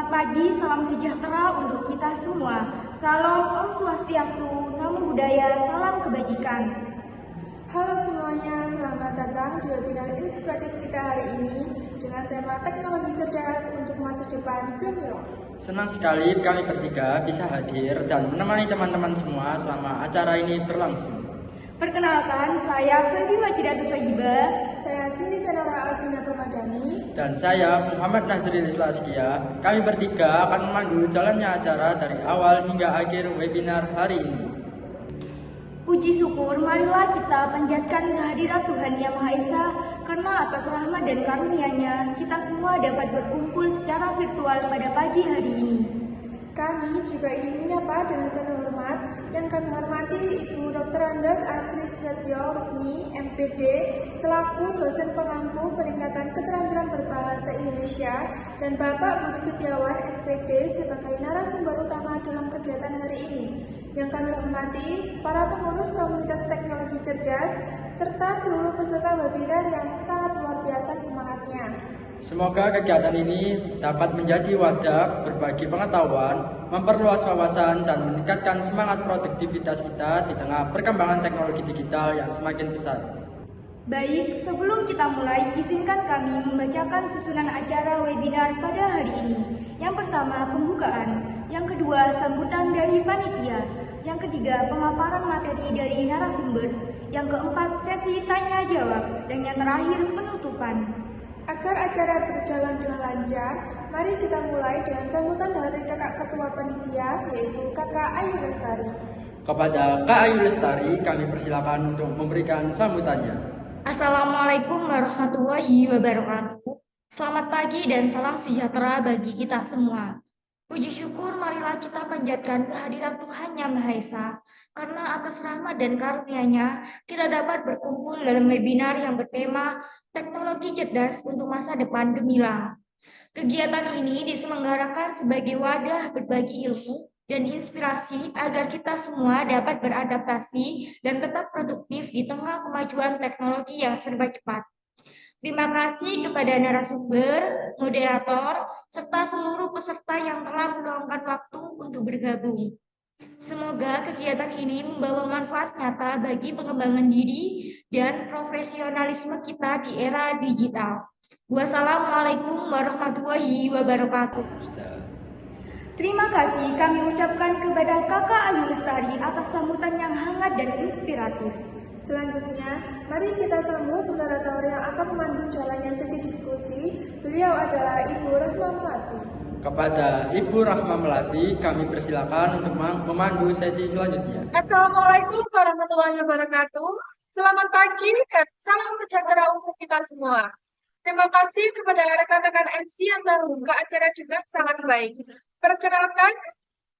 Selamat pagi, salam sejahtera untuk kita semua. Salam Om Swastiastu, Namo Buddhaya, salam kebajikan. Halo semuanya, selamat datang di webinar inspiratif kita hari ini dengan tema teknologi cerdas untuk masa depan gemilang. Senang sekali kami bertiga bisa hadir dan menemani teman-teman semua selama acara ini berlangsung. Perkenalkan, saya Febi Wajidatus Wajiba. Saya Cindy Senora Alvina Permadani. Dan saya Muhammad Nazril Islaskia. Kami bertiga akan memandu jalannya acara dari awal hingga akhir webinar hari ini. Puji syukur, marilah kita panjatkan kehadirat Tuhan Yang Maha Esa, karena atas rahmat dan karunia-Nya kita semua dapat berkumpul secara virtual pada pagi hari ini. Kami juga ingin menyapa dengan penuh hormat yang kami hormati Ibu Dr. Andes Asri Susetyo Rukmi, MPD, selaku dosen pengampu peningkatan keterampilan berbahasa Indonesia, dan Bapak Budi Setiawan, SPD, sebagai narasumber utama dalam kegiatan hari ini. Yang kami hormati para pengurus komunitas teknologi cerdas, serta seluruh peserta webinar yang sangat luar biasa semangatnya. Semoga kegiatan ini dapat menjadi wadah berbagi pengetahuan, memperluas wawasan, dan meningkatkan semangat produktivitas kita di tengah perkembangan teknologi digital yang semakin besar. Baik, sebelum kita mulai, izinkan kami membacakan susunan acara webinar pada hari ini. Yang pertama, pembukaan. Yang kedua, sambutan dari panitia. Yang ketiga, pemaparan materi dari narasumber. Yang keempat, sesi tanya-jawab. Dan yang terakhir, penutupan. Agar acara berjalan dengan lancar, mari kita mulai dengan sambutan dari kakak ketua panitia, yaitu Kakak Ayu Lestari. Kepada Kak Ayu Lestari, kami persilakan untuk memberikan sambutannya. Assalamualaikum warahmatullahi wabarakatuh. Selamat pagi dan salam sejahtera bagi kita semua. Puji syukur marilah kita panjatkan kehadiran Tuhan Yang Maha Esa, karena atas rahmat dan karunia-Nya kita dapat berkumpul dalam webinar yang bertema Teknologi Cerdas untuk Masa Depan Gemilang. Kegiatan ini diselenggarakan sebagai wadah berbagi ilmu dan inspirasi agar kita semua dapat beradaptasi dan tetap produktif di tengah kemajuan teknologi yang serba cepat. Terima kasih kepada narasumber, moderator, serta seluruh peserta yang telah meluangkan waktu untuk bergabung. Semoga kegiatan ini membawa manfaat nyata bagi pengembangan diri dan profesionalisme kita di era digital. Wassalamualaikum warahmatullahi wabarakatuh. Terima kasih kami ucapkan kepada Kakak Ayu Lestari atas sambutan yang hangat dan inspiratif. Selanjutnya, mari kita sambut moderator yang akan memandu jalannya sesi diskusi. Beliau adalah Ibu Rahma Melati. Kepada Ibu Rahma Melati, kami persilakan untuk memandu sesi selanjutnya. Assalamualaikum warahmatullahi wabarakatuh. Selamat pagi dan salam sejahtera untuk kita semua. Terima kasih kepada rekan-rekan MC yang telah membuka acara juga sangat baik. Perkenalkan,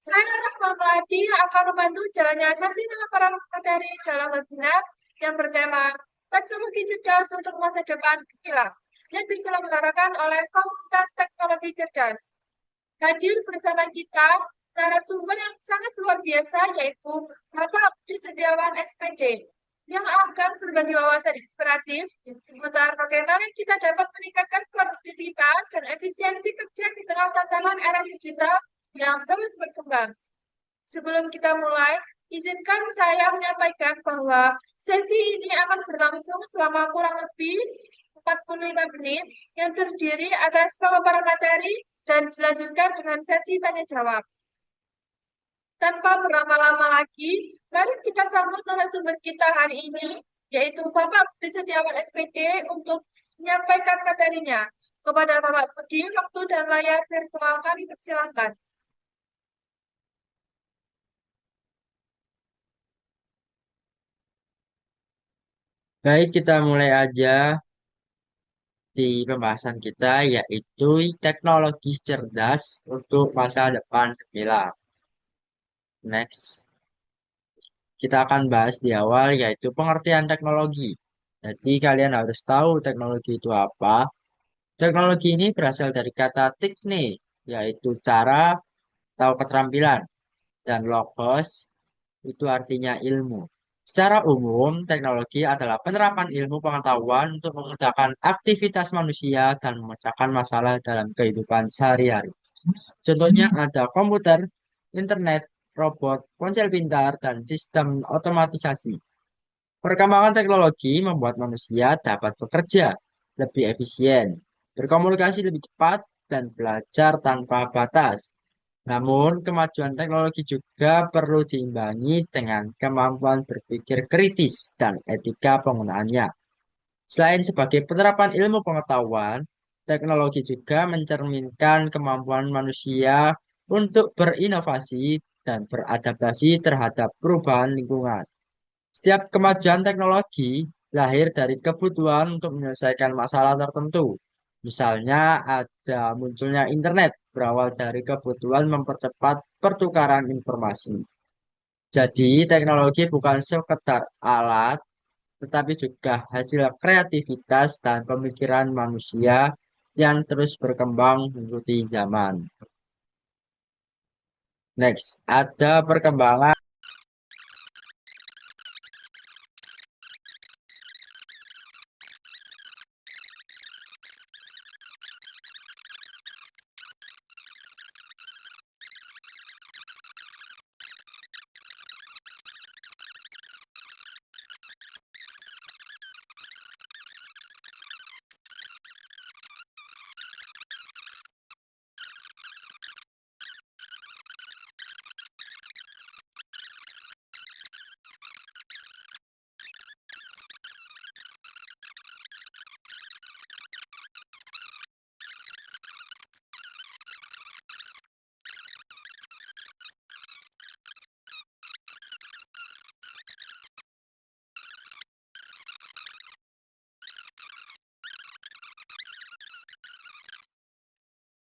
saya Rahma Melati yang akan memandu jalannya sesi pemaparan materi dalam webinar yang bertema Teknologi Cerdas untuk Masa Depan Gemilang yang diselenggarakan oleh Komunitas Teknologi Cerdas. Hadir bersama kita narasumber yang sangat luar biasa, yaitu Bapak Budi Setiawan SPD, yang akan berbagi wawasan inspiratif seputar bagaimana kita dapat meningkatkan produktivitas dan efisiensi kerja di tengah tantangan era digital yang terus berkembang. Sebelum kita mulai, izinkan saya menyampaikan bahwa sesi ini akan berlangsung selama kurang lebih 45 menit yang terdiri atas pemaparan materi dan dilanjutkan dengan sesi tanya-jawab. Tanpa berlama-lama lagi, mari kita sambut narasumber kita hari ini, yaitu Bapak Budi Setiawan SPD untuk menyampaikan materinya. Kepada Bapak Budi, waktu dan layar virtual kami persilakan. Baik, kita mulai aja di pembahasan kita, yaitu teknologi cerdas untuk masa depan gemilang. Next, kita akan bahas di awal, yaitu pengertian teknologi. Jadi kalian harus tahu teknologi itu apa. Teknologi ini berasal dari kata teknik, yaitu cara atau keterampilan, dan logos itu artinya ilmu. Secara umum, teknologi adalah penerapan ilmu pengetahuan untuk memudahkan aktivitas manusia dan memecahkan masalah dalam kehidupan sehari-hari. Contohnya ada komputer, internet, robot, ponsel pintar, dan sistem otomatisasi. Perkembangan teknologi membuat manusia dapat bekerja lebih efisien, berkomunikasi lebih cepat, dan belajar tanpa batas. Namun, kemajuan teknologi juga perlu diimbangi dengan kemampuan berpikir kritis dan etika penggunaannya. Selain sebagai penerapan ilmu pengetahuan, teknologi juga mencerminkan kemampuan manusia untuk berinovasi dan beradaptasi terhadap perubahan lingkungan. Setiap kemajuan teknologi lahir dari kebutuhan untuk menyelesaikan masalah tertentu. Misalnya ada munculnya internet berawal dari kebutuhan mempercepat pertukaran informasi. Jadi teknologi bukan sekedar alat, tetapi juga hasil kreativitas dan pemikiran manusia yang terus berkembang mengikuti zaman. Next, ada perkembangan.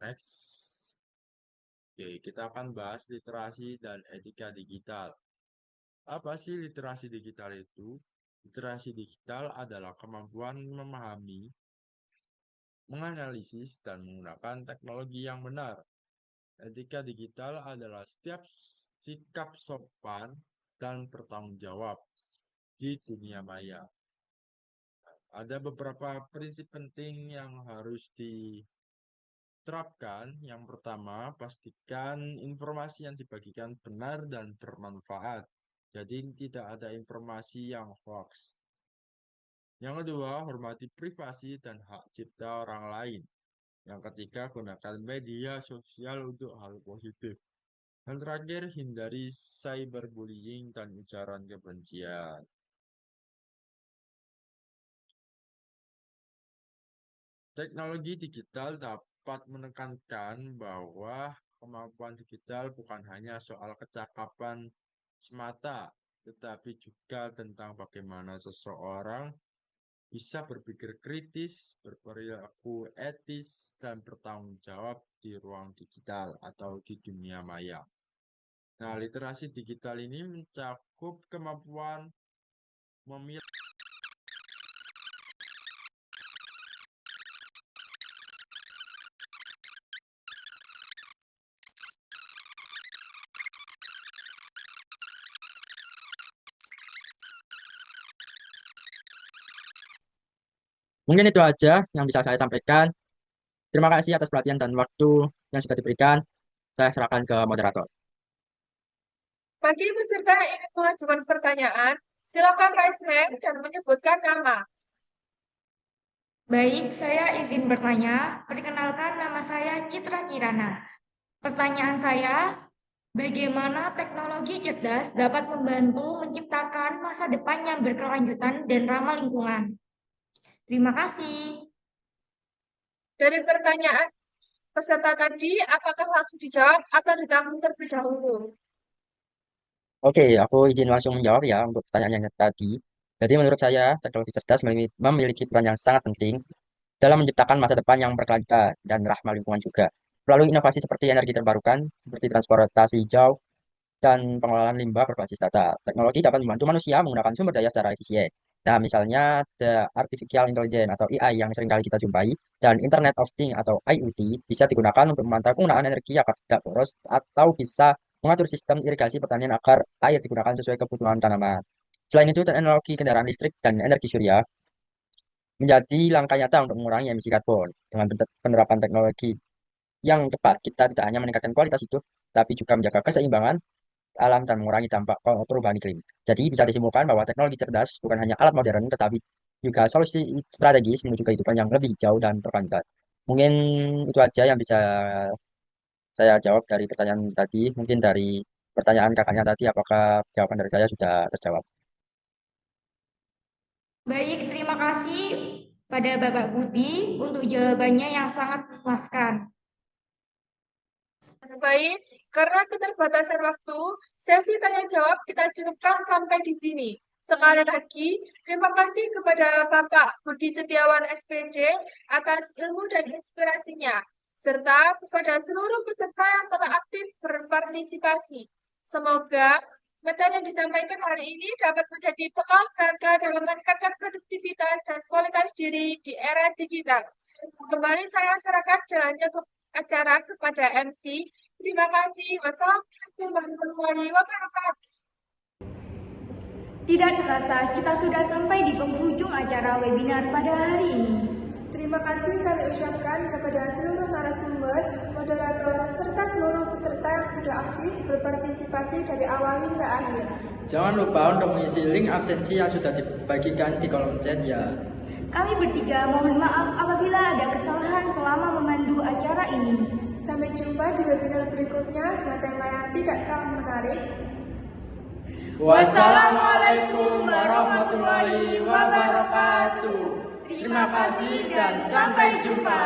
Next. Oke, kita akan bahas literasi dan etika digital. Apa sih literasi digital itu? Literasi digital adalah kemampuan memahami, menganalisis, dan menggunakan teknologi yang benar. Etika digital adalah setiap sikap sopan dan bertanggung jawab di dunia maya. Ada beberapa prinsip penting yang harus diterapkan. Yang pertama, pastikan informasi yang dibagikan benar dan bermanfaat. Jadi tidak ada informasi yang hoax. Yang kedua, hormati privasi dan hak cipta orang lain. Yang ketiga, gunakan media sosial untuk hal positif. Dan terakhir, hindari cyberbullying dan ujaran kebencian. Teknologi digital dapat menekankan bahwa kemampuan digital bukan hanya soal kecakapan semata, tetapi juga tentang bagaimana seseorang bisa berpikir kritis, berperilaku etis, dan bertanggung jawab di ruang digital atau di dunia maya. Nah, literasi digital ini mencakup kemampuan memilih. Mungkin itu aja yang bisa saya sampaikan. Terima kasih atas perhatian dan waktu yang sudah diberikan. Saya serahkan ke moderator. Bagi peserta yang ingin mengajukan pertanyaan, silakan raise hand dan menyebutkan nama. Baik, saya izin bertanya. Perkenalkan, nama saya Citra Kirana. Pertanyaan saya, bagaimana teknologi cerdas dapat membantu menciptakan masa depan yang berkelanjutan dan ramah lingkungan? Terima kasih. Dari pertanyaan peserta tadi, apakah langsung dijawab atau ditanggung terlebih dahulu? Oke, aku izin langsung menjawab ya untuk pertanyaan yang tadi. Jadi menurut saya, teknologi cerdas memiliki peran yang sangat penting dalam menciptakan masa depan yang berkelanjutan dan ramah lingkungan juga. Melalui inovasi seperti energi terbarukan, seperti transportasi hijau, dan pengelolaan limbah berbasis data. Teknologi dapat membantu manusia menggunakan sumber daya secara efisien. Nah, misalnya the artificial intelligence atau AI yang sering kali kita jumpai dan Internet of Things atau IoT bisa digunakan untuk memantau penggunaan energi agar tidak boros atau bisa mengatur sistem irigasi pertanian agar air digunakan sesuai kebutuhan tanaman. Selain itu, teknologi kendaraan listrik dan energi surya menjadi langkah nyata untuk mengurangi emisi karbon dengan penerapan teknologi yang tepat. Kita tidak hanya meningkatkan kualitas hidup, tapi juga menjaga keseimbangan alam dan mengurangi dampak perubahan iklim. Jadi bisa disimpulkan bahwa teknologi cerdas bukan hanya alat modern, tetapi juga solusi strategis menuju kehidupan yang lebih jauh dan berkelanjutan. Mungkin itu aja yang bisa saya jawab dari pertanyaan tadi. Mungkin dari pertanyaan kakaknya tadi, apakah jawaban dari saya sudah terjawab? Baik, terima kasih pada Bapak Budi untuk jawabannya yang sangat memuaskan. Baik, karena keterbatasan waktu, sesi tanya jawab kita cukupkan sampai di sini. Sekali lagi, terima kasih kepada Bapak Budi Setiawan SPD atas ilmu dan inspirasinya, serta kepada seluruh peserta yang telah aktif berpartisipasi. Semoga materi yang disampaikan hari ini dapat menjadi bekal berharga dalam meningkatkan produktivitas dan kualitas diri di era digital. Kembali saya serahkan jalannya ke acara kepada MC. Terima kasih. Wassalamualaikum warahmatullahi wabarakatuh. Tidak terasa, kita sudah sampai di penghujung acara webinar pada hari ini. Terima kasih kami ucapkan kepada seluruh narasumber, moderator, serta seluruh peserta yang sudah aktif berpartisipasi dari awal hingga akhir. Jangan lupa untuk mengisi link absensi yang sudah dibagikan di kolom chat ya. Kami bertiga mohon maaf apabila ada kesalahan selama memandu acara ini. Sampai jumpa di webinar berikutnya dengan tema yang tidak kalah menarik. Wassalamualaikum warahmatullahi wabarakatuh. Terima kasih dan sampai jumpa.